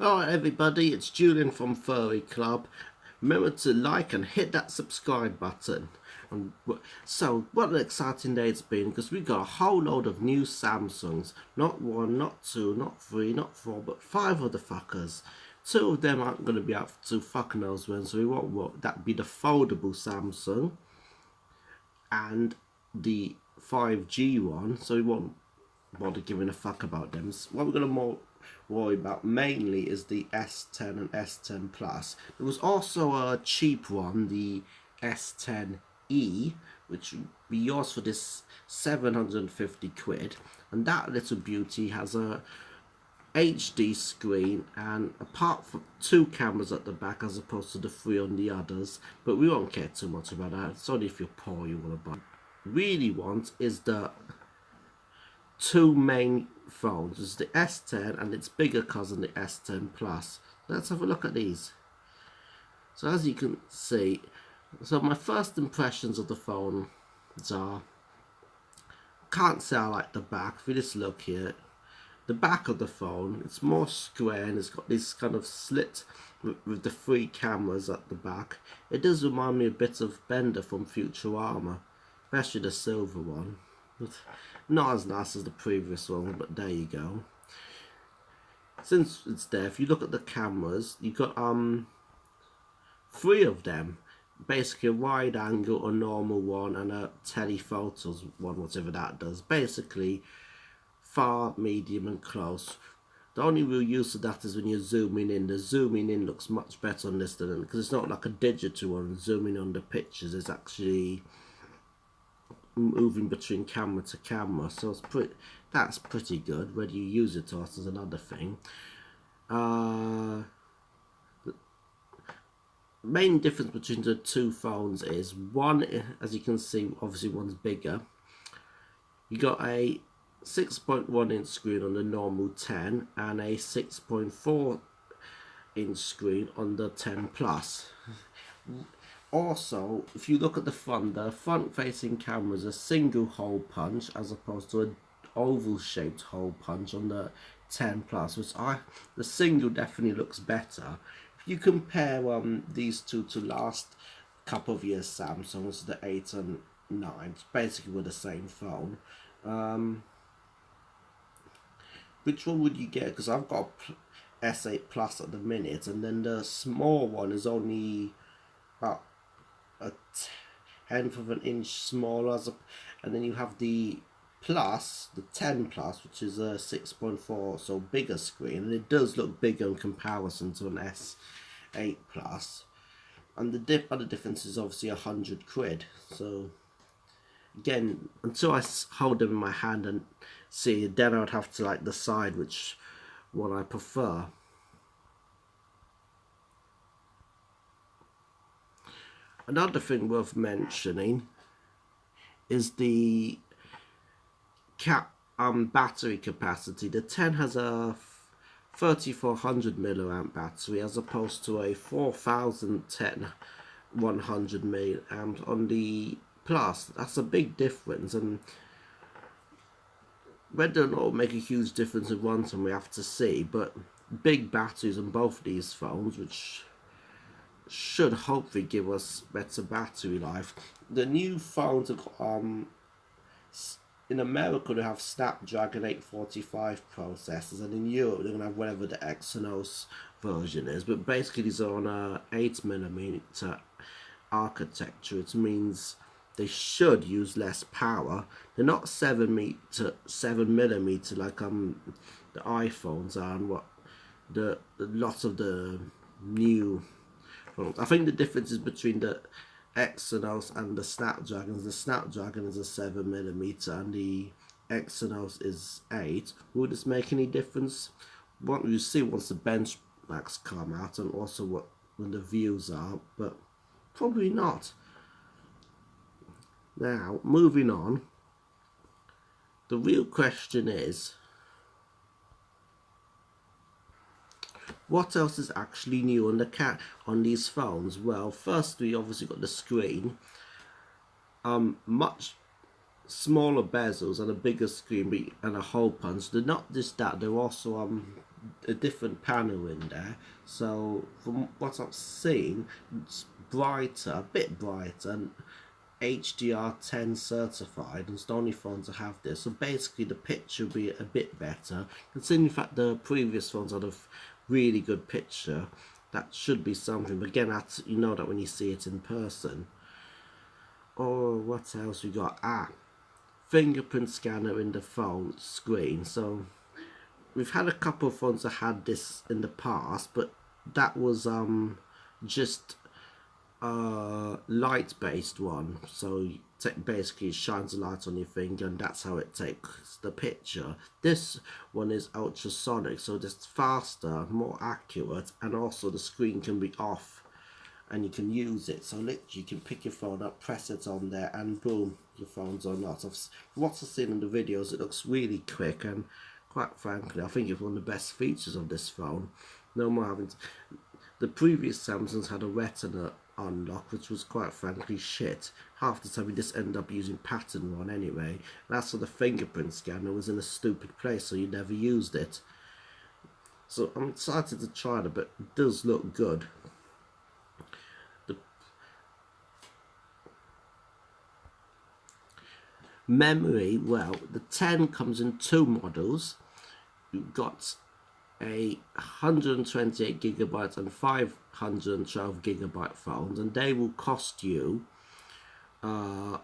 Alright everybody, it's Julian from Furry Club. Remember to like and hit that subscribe button. So what an exciting day it's been, because we got a whole load of new Samsungs. Not one, not two, not three, not four, but five of the fuckers. Two of them aren't going to be up to fuck knows when, so we won't. That'd be the foldable Samsung and the 5G one, so we won't bother giving a fuck about them. So what we're going to worry about mainly is the S10 and S10 Plus. There was also a cheap one, the S10e, which would be yours for this 750 quid, and that little beauty has a HD screen and apart from two cameras at the back as opposed to the three on the others, but we won't care too much about that. It's only if you're poor you want to buy. Really want is the two main phones. It's the S10 and its bigger cousin, the S10 Plus. Let's have a look at these. So as you can see, so my first impressions of the phone are, can't say I like the back. If you just look here, the back of the phone, it's more square and it's got this kind of slit with the three cameras at the back. It does remind me a bit of Bender from Futurama, especially the silver one. Not as nice as the previous one, but there you go. Since it's there, if you look at the cameras, you've got three of them. Basically a wide angle, a normal one, and a telephotos one, whatever that does. Basically far, medium and close. The only real use of that is when you're zooming in. The zooming in looks much better on this than, because it's not like a digital one zooming on the pictures. It's actually moving between camera to camera, so that's pretty good. Whether you use it or not is another thing. The main difference between the two phones is one, as you can see, obviously one's bigger. You got a 6.1 inch screen on the normal 10 and a 6.4 inch screen on the 10 Plus. Also, if you look at the front facing camera is a single hole punch as opposed to an oval shaped hole punch on the 10 Plus, which the single definitely looks better. If you compare these two to last couple of years Samsungs, the 8 and 9, basically with the same phone. Which one would you get? Because I've got S8 Plus at the minute, and then the small one is only about a tenth of an inch smaller, and then you have the Plus, the 10 Plus, which is a 6.4, so bigger screen, and it does look bigger in comparison to an S8 Plus. And the other difference is obviously 100 quid. So again, until I hold them in my hand and see, then I would have to like decide which one I prefer. Another thing worth mentioning is the battery capacity. The 10 has a 3400 milliamp battery as opposed to a 4010 100 milliamp on the Plus. That's a big difference, and whether or not it'll make a huge difference in one time we have to see, but big batteries on both of these phones, which should hopefully give us better battery life. The new phones in America they have Snapdragon 845 processors, and in Europe they're going to have whatever the Exynos version is, but basically these are on a 8mm architecture. It means they should use less power. They're not 7mm like the iPhones are, and what the lots of the new phones. I think the difference is between the Exynos and the Snapdragons. The Snapdragon is a 7mm and the Exynos is 8. Would this make any difference? What you see once the benchmarks come out, and also when the views are, but probably not. Now, moving on, the real question is, what else is actually new on these phones? Well, first we obviously got the screen, much smaller bezels and a bigger screen and a hole punch. They're not just that, they're also a different panel in there. So from what I've seen, it's brighter, a bit brighter, and HDR10 certified, and it's the only phone to have this. So basically the picture will be a bit better. Considering in fact the previous phones had a really good picture, that should be something. But again, that's, you know that when you see it in person. Oh, what else we got? Fingerprint scanner in the phone screen. So we've had a couple of phones that had this in the past, but that was just a light based one. So basically it shines a light on your finger and that's how it takes the picture. This one is ultrasonic, so it's faster, more accurate, and also the screen can be off and you can use it. So literally you can pick your phone up, press it on there, and boom, your phone's on. From what I've seen in the videos, it looks really quick, and quite frankly I think it's one of the best features of this phone. No more having to... The previous Samsungs had a retina unlock, which was quite frankly shit. Half the time you just end up using pattern one anyway. That's why the fingerprint scanner was in a stupid place, so you never used it. So I'm excited to try it, but it does look good. The memory, well, the 10 comes in two models. You've got a 128GB and 512GB phones, and they will cost you 800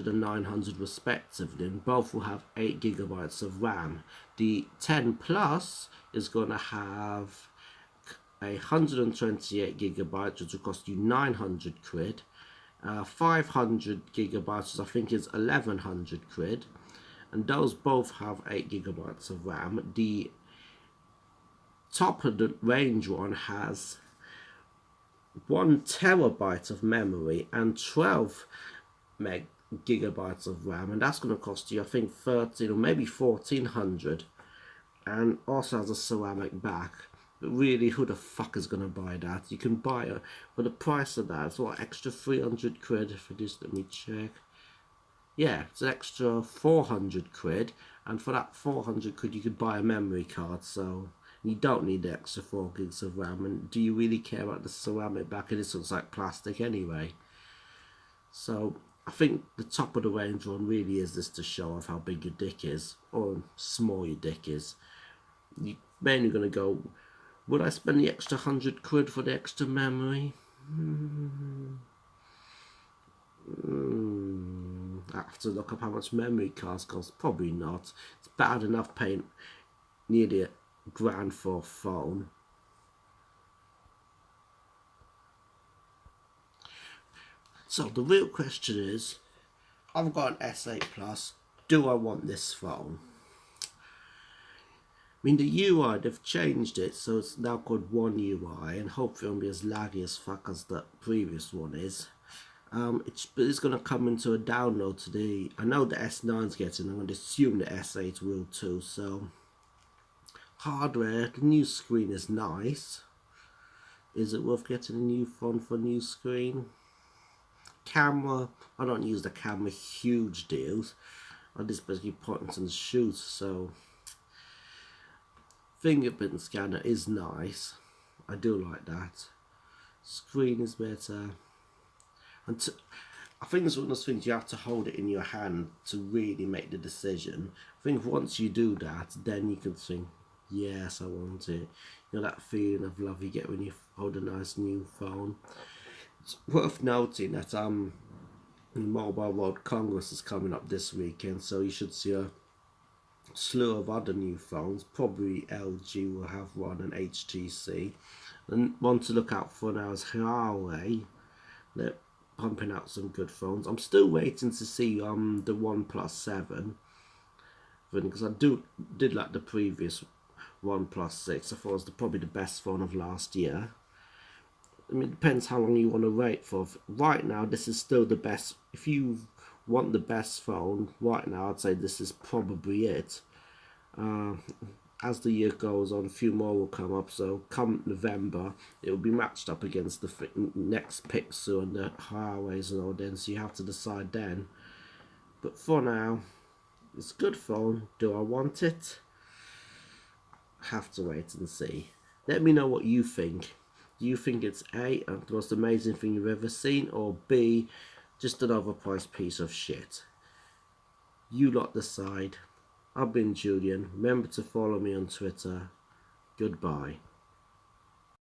and 900 respectively, and both will have 8GB of RAM. The 10 Plus is going to have a 128GB, which will cost you 900 quid. 500GB, I think, is 1100 quid. And those both have 8GB of RAM. The top of the range one has 1TB of memory and 12GB of RAM, and that's going to cost you, I think, 13 or maybe 1400, and also has a ceramic back. But really, who the fuck is going to buy that? You can buy it for the price of that. It's what, extra 300 quid for this? Let me check. Yeah, it's an extra 400 quid, and for that 400 quid you could buy a memory card, so you don't need the extra 4 gigs of RAM. And do you really care about the ceramic back? This looks like plastic anyway. So I think the top of the range one really is this to show off how big your dick is, or small your dick is. You're mainly going to go, would I spend the extra 100 quid for the extra memory? I have to look up how much memory cards cost. Probably not. It's bad enough paying nearly £1,000 for a phone. So the real question is, I've got an S8 Plus. Do I want this phone? I mean, the UI, they've changed it, so it's now called One UI, and hopefully it won't be as laggy as fuck as the previous one is. It's going to come into a download today. I know the S9's getting, I'm going to assume the S8 will too. So hardware, the new screen is nice. Is it worth getting a new phone for a new screen? Camera, I don't use the camera huge deals. I just basically point and shoot. So fingerprint scanner is nice. I do like that. Screen is better. And I think it's one of those things you have to hold it in your hand to really make the decision. I think once you do that, then you can think, yes, I want it. You know, that feeling of love you get when you hold a nice new phone. It's worth noting that the Mobile World Congress is coming up this weekend, so you should see a slew of other new phones. Probably LG will have one, and HTC. And one to look out for now is Huawei. They're pumping out some good phones. I'm still waiting to see the OnePlus 7, because I did like the previous OnePlus 6. I thought it was probably the best phone of last year. I mean, it depends how long you want to wait for. Right now, this is still the best. If you want the best phone right now, I'd say this is probably it. As the year goes on, a few more will come up. So come November, it will be matched up against the next Pixel and the Huawei's and all then. So you have to decide then. But for now, it's a good phone. Do I want it? have to wait and see. Let me know what you think. Do you think it's A, the most amazing thing you've ever seen, or B, just an overpriced piece of shit? You lot decide. I've been Julian. Remember to follow me on Twitter. Goodbye.